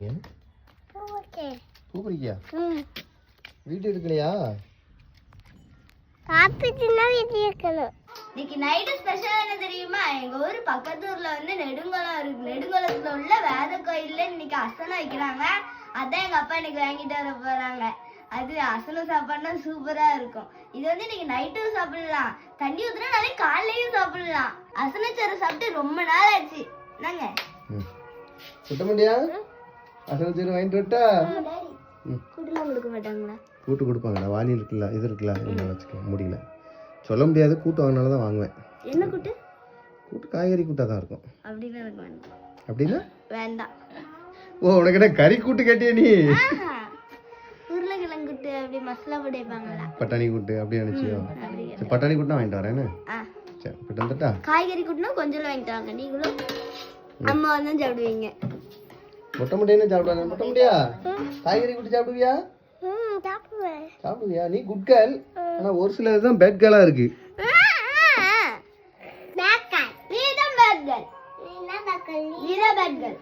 பூ பறிக்கியா? வீட்டு இருக்கலையா? இன்னைக்கு நைட்டு ஸ்பெஷல் என்ன தெரியுமா? எங்க ஊர் பக்கத்து ஊர்ல வந்து நெடுங்குளம் இருக்கு. நெடுங்குளத்துல உள்ள வேத கோயில்ல இன்னைக்கு அசனம் வைக்கிறாங்க. அதான் எங்க அப்பா இன்னைக்கு வாங்கிட்டு வர போறாங்க. அது அசனம் சாப்பாடுனா சூப்பரா இருக்கும். இது வந்து இன்னைக்கு நைட்டும் சாப்பிடலாம், தண்ணி ஊத்துனா நாளைக்கு காலையிலயும் சாப்பிடலாம். அசனச்சோறு சாப்பிட்டு ரொம்ப நாள் ஆச்சு. என்னங்க சுட்ட முடியா? அசனச்சோறு வாங்கிட்டு வரட்டா? கூட்டுலாம் கொடுக்க மாட்டாங்களா? கூட்டு கொடுப்பாங்கடா. வாலி இருக்குல்ல, இது இருக்குல்ல, வச்சுக்க முடியல சொல்ல முடியாது. கூட்டு வாங்கினால தான் வாங்குவேன். என்ன கூட்டு? கூட்டு காய்கறி கூட்டாக தான் இருக்கும். அப்படின்னு எனக்கு வேண்டாம். அப்படின்னா வேண்டாம். ஓ, உனக்கு என்ன கறி கூட்டு கேட்டியா நீ? உருளைக்கிழங்கு கூட்டு அப்படி மசாலா போட்டுப்பாங்களா? பட்டாணி கூட்டு அப்படி நினைச்சியோ? சரி, பட்டாணி கூட்டு வாங்கிட்டு வரேன். சரி, போட்டு வந்துட்டா? காய்கறி கூட்டுனா கொஞ்சம் வாங்கிட்டு வாங்க. நீங்களும் அம்மா வந்து சாப்பிடுவீங்க. மொட்டை முட்டைன்னு சாப்பிடுவாங்க. மொட்டை முட்டையா? காய்கறி கூட்டு சாப்பிடுவியா? சாப்பிடுவியா? நீ குட் கேர்ள். ஆனா ஒரு சிலர் தான் பேட் கேர்ளா இருக்கு. நீ தான் பேட் கேர்ள். நீ தான் பேட் கேர்ள்.